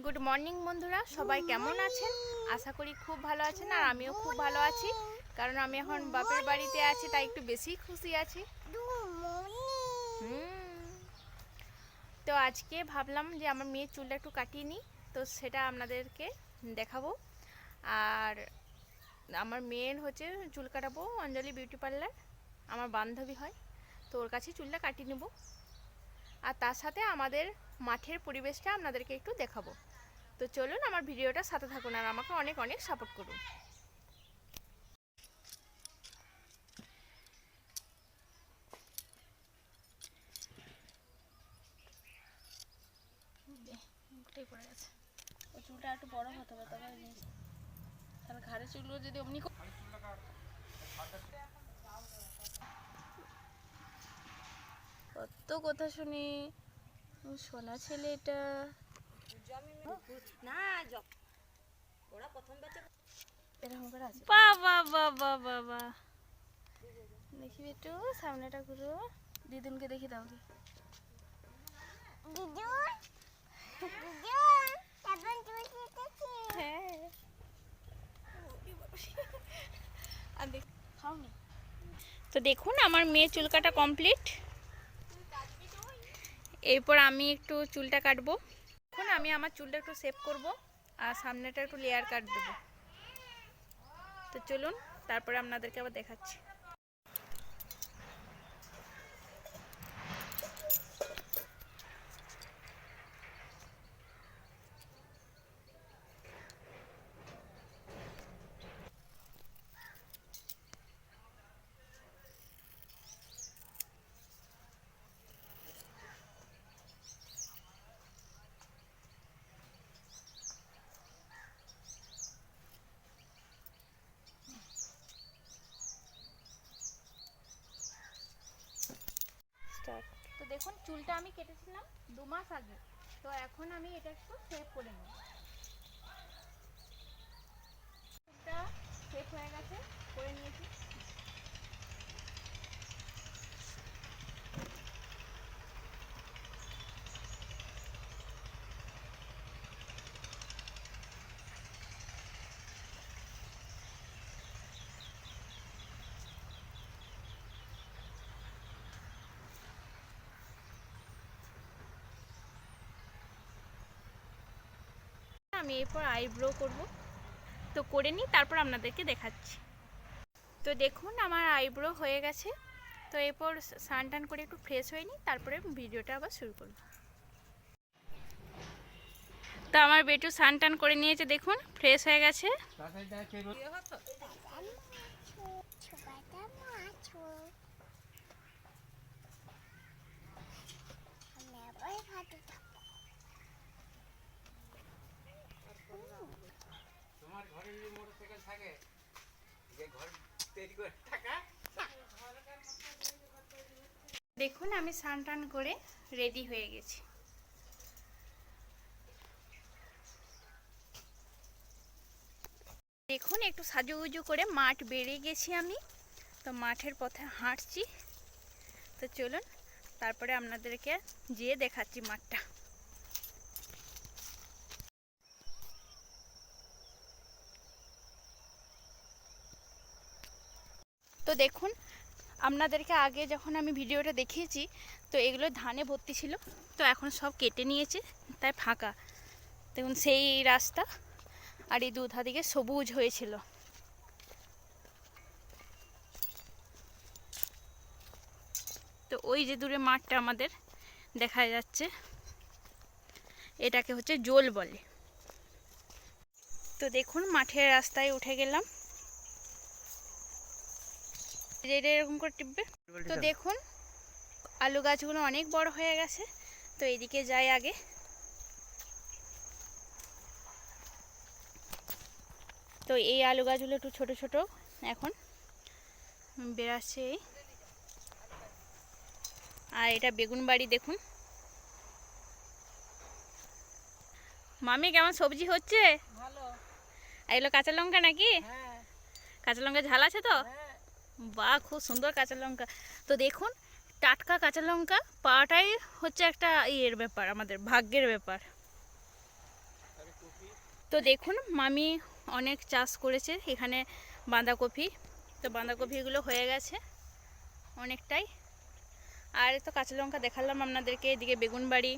Good morning বন্ধুরা, সবাই কেমন আছেন? আশা করি খুব ভালো আছেন। আর আমিও খুব ভালো আছি, কারণ আমি এখন বাপের বাড়িতে আছি, তাই একটু বেশি খুশি আছি। তো আজকে ভাবলাম যে আমার মেয়ের চুলটা একটু কাটিয়ে নিই, তো সেটা আপনাদেরকে দেখাবো। আর আমার মেয়ের হচ্ছে চুল কাটাবো অঞ্জলি বিউটি পার্লার, আমার বান্ধবী হয়, তো ওর কাছে চুলটা কাটিয়ে নেব। আর তার সাথে আমাদের মাঠের পরিবেশটা আপনাদেরকে একটু দেখাবো। তো চলুন আমার ভিডিওটা সাথে থাকুন আর আমাকে অনেক অনেক সাপোর্ট করুন। পড়ে গেছে, ওই চুলটা একটু বড় হতে হবে, তবে তাহলে ঘাড়ের চুলগুলো যদি অমনি কত কথা শুনি, শোনা ছেলে এটা না এরকম করে আছে। বাবা বাবা বাবা, দেখি একটু সামনেটা ঘুরো, দিদুনকে দেখি দাও কি তো দেখুন আমার মেয়ে চুল কাটা কমপ্লিট। এরপর আমি একটু চুলটা কাটবো। এখন আমি আমার চুলটা একটু সেভ করব আর সামনেটা একটু লেয়ার কাট দেবো। তো চলুন তারপরে আপনাদেরকে আবার দেখাচ্ছি। তো দেখুন চুলটা আমি কেটেছিলাম 2 মাস আগে, তো এখন আমি এটা একটু সেভ করে নেব। চুলটা সেভ হয়ে গেছে, করে নিয়েছি। আমি এরপর আইব্রো করব, তো করে নিই তারপর আপনাদেরকে দেখাচ্ছি। তো দেখুন আমার আইব্রো হয়ে গেছে, তো এরপর স্নান টান করে একটু ফ্রেশ হয়ে নিই, তারপরে ভিডিওটা আবার শুরু করব। তো আমার বেটু স্নান টান করে নিয়েছে, দেখুন ফ্রেশ হয়ে গেছে। দেখুন আমি স্নান টান করে রেডি হয়ে গেছি। দেখুন একটু সাজুগুজু করে মাঠ বেরিয়ে গেছি আমি, তো মাঠের পথে হাঁটছি। তো চলুন তারপরে আপনাদেরকে যেয়ে দেখাচ্ছি মাঠটা। তো দেখুন আপনাদেরকে আগে যখন আমি ভিডিওটা দেখিয়েছি, তো এগুলো ধানে ভর্তি ছিল, তো এখন সব কেটে নিয়েছে, তাই ফাঁকা। দেখুন সেই রাস্তা, আর এই দুধা দিকে সবুজ হয়েছিল। তো ওই যে দূরে মাঠটা আমাদের দেখা যাচ্ছে, এটাকে হচ্ছে জোল বলে। তো দেখুন মাঠের রাস্তায় উঠে গেলাম, এরকম করে টিপবে। তো দেখুন আলু গাছগুলো অনেক বড় হয়ে গেছে, তো এদিকে যাই আগে। তো এই আলু গাছগুলো একটু ছোট ছোট এখন বেরাচ্ছে। আর এটা বেগুন বাড়ি, দেখুন মামি কেমন সবজি হচ্ছে? ভালো। এগুলো কাঁচা লঙ্কা নাকি? হ্যাঁ। কাঁচা লঙ্কা ঝাল আছে তো? হ্যাঁ। বাহ, খুব সুন্দর কাঁচা লঙ্কা। তো দেখুন টাটকা কাঁচা লঙ্কা পাওয়াটাই হচ্ছে একটা ইয়ের ব্যাপার, আমাদের ভাগ্যের ব্যাপার। তো দেখুন মামি অনেক চাষ করেছে এখানে বাঁধাকপি। তো বাঁধাকপিগুলো হয়ে গেছে অনেকটাই। আর তো কাঁচা লঙ্কা দেখালাম আপনাদেরকে, এদিকে বেগুন বাড়ি।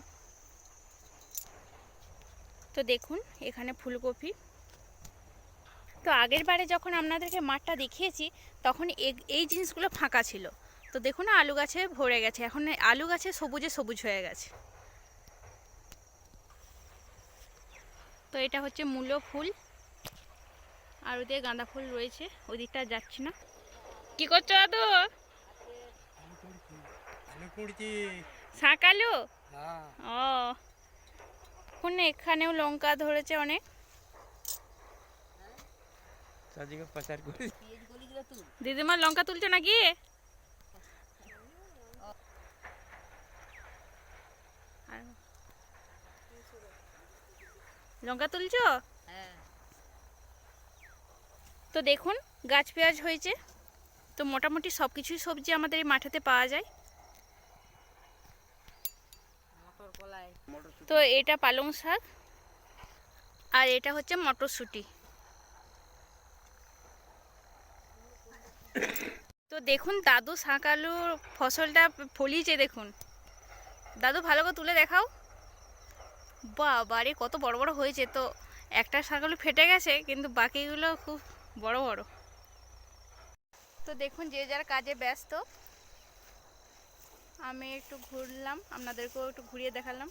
তো দেখুন এখানে ফুলকপি। তো আগের বারে যখন আপনাদেরকে মাঠটা দেখিয়েছি তখন এই জিনিসগুলো ফাঁকা ছিল। তো দেখুন আলু গাছে ভরে গেছে, এখন আলু গাছে সবুজে সবুজ হয়ে গেছে। তো এটা হচ্ছে মূলো ফুল, আর ওদিকে গাঁদা ফুল রয়েছে, ওই দিকটা যাচ্ছি না। কি করছো দাদু? শাক আলু? ও, এখন এখানেও লঙ্কা ধরেছে অনেক। দিদিমা লঙ্কা তুলছো নাকি? লঙ্কা তুলছো? তো দেখুন গাছ পেঁয়াজ হয়েছে। তো মোটামুটি সব কিছুই সবজি আমাদের এই মাঠেতে পাওয়া যায়। তো এটা পালং শাক, আর এটা হচ্ছে মটরশুঁটি। তো দেখুন দাদু শাক আলুর ফসলটা ফলিয়েছে দেখুন। দাদু ভালো করে তুলে দেখাও। বাবারে কত বড় বড় হয়েছে। তো একটা শাক আলু ফেটে গেছে, কিন্তু বাকিগুলো খুব বড় বড়। তো দেখুন যে যার কাজে ব্যস্ত। আমি একটু ঘুরলাম, আপনাদেরকেও একটু ঘুরিয়ে দেখালাম।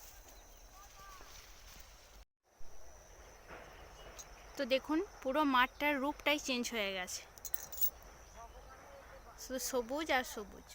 তো দেখুন পুরো মাঠটার রূপটাই চেঞ্জ হয়ে গেছে, শুধু সবুজ আর সবুজ।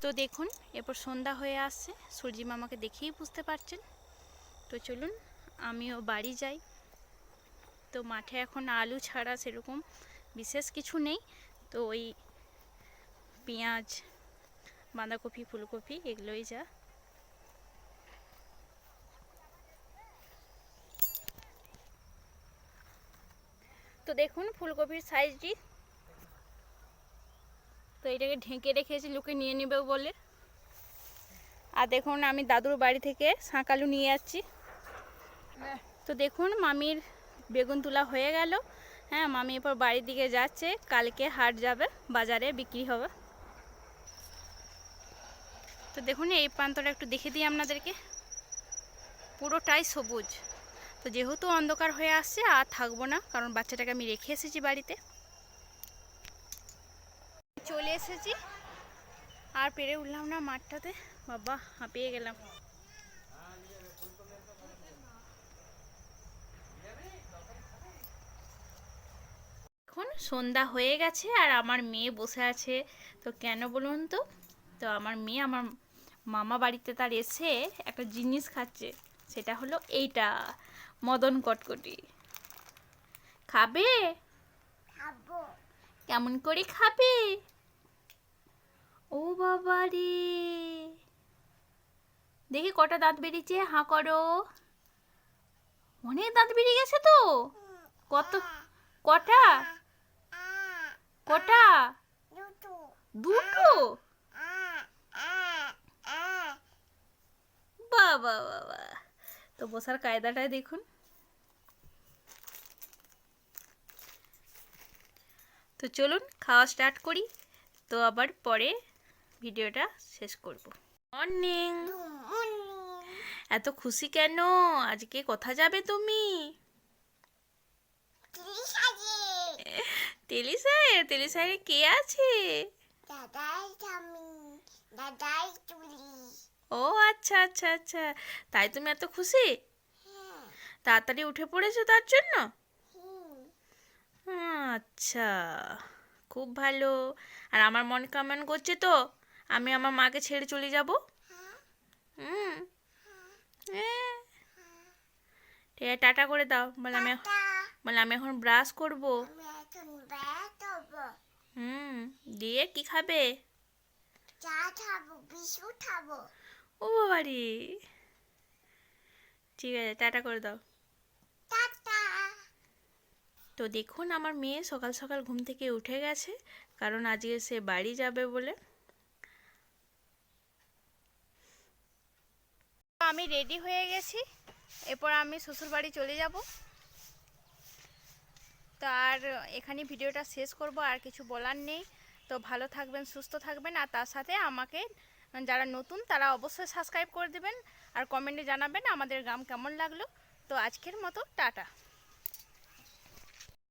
তো দেখুন এরপর সন্ধ্যা হয়ে আসছে, সূর্যি মামাকে দেখেই বুঝতে পারছেন। তো চলুন আমিও বাড়ি যাই। তো মাঠে এখন আলু ছাড়া সেরকম বিশেষ কিছু নেই। তো ওই পেঁয়াজ, বাঁধাকপি, ফুলকপি এগুলোই যা। তো দেখুন ফুলকপির সাইজটি। তো এটাকে ঢেকে রেখেছি লোকে নিয়ে নেবে বলে। আর দেখুন আমি দাদুর বাড়ি থেকে শাক আলু নিয়ে যাচ্ছি। তো দেখুন মামির বেগুন তোলা হয়ে গেল। হ্যাঁ, মামি এরপর বাড়ির দিকে যাচ্ছে, কালকে হাট যাবে, বাজারে বিক্রি হবে। তো দেখুন এই প্রান্তটা একটু দেখে দিই আপনাদেরকে, পুরোটাই সবুজ। তো যেহেতু অন্ধকার হয়ে আসছে আর থাকবো না, কারণ বাচ্চাটাকে আমি রেখে এসেছি বাড়িতে। চলে এসেছি, আর পেরে উঠলাম না মাঠটাতে, বাবা হাঁপিয়ে গেলাম। এখন সন্ধ্যা হয়ে গেছে আর আমার মেয়ে বসে আছে। তো কেন বলুন তো? তো আমার মেয়ে আমার মামা বাড়িতে তার এসে একটা জিনিস খাচ্ছে, সেটা হলো এইটা, মদন কটকটি। খাবে? কেমন করে খাবে? ও বাবা রে, দেখি কটা দাঁত বেরিয়েছে, হাঁ করো। অনেক দাঁত বেরিয়ে গেছে তো। কত? কটা? কটা? দুটো? বাবা বাবা, তো বসার কায়দাটাই দেখুন। তো চলুন খাওয়া স্টার্ট করি, তো আবার পরে ভিডিওটা শেষ করব। মর্নিং। এত খুশি কেন? আজকে কোথা যাবে তুমি? তেলিসায়। তেলিসায় কে আছে? ও আচ্ছা আচ্ছা আচ্ছা, তাই তুমি এত খুশি? তাড়াতাড়ি উঠে পড়েছো তার জন্য? আচ্ছা, খুব ভালো। আর আমার মন কেমন করছে তো? আমি আমার মাকে ছেড়ে চলে যাব? হুম। ঠিক আছে, টাটা করে দাও। বলে আমি এখন ব্রাশ করব। দিয়ে কি খাবে? চা খাবো, বিস্কুট খাবো। ও বাবারি, ঠিক আছে, টাটা করে দাও। টাটা। তো দেখুন আমার মেয়ে সকাল সকাল ঘুম থেকে উঠে গেছে, কারণ আজকে সে বাড়ি যাবে বলে। আমি রেডি হয়ে গেছি, এরপর আমি শ্বশুর বাড়ি চলে যাব। তো আর এখানে ভিডিওটা শেষ করব, আর কিছু বলার নেই। তো ভালো থাকবেন, সুস্থ থাকবেন, আর তার সাথে আমাকে যারা নতুন তারা অবশ্যই সাবস্ক্রাইব করে দেবেন, আর কমেন্টে জানাবেন আমাদের গ্রাম কেমন লাগলো। তো আজকের মতো টাটা।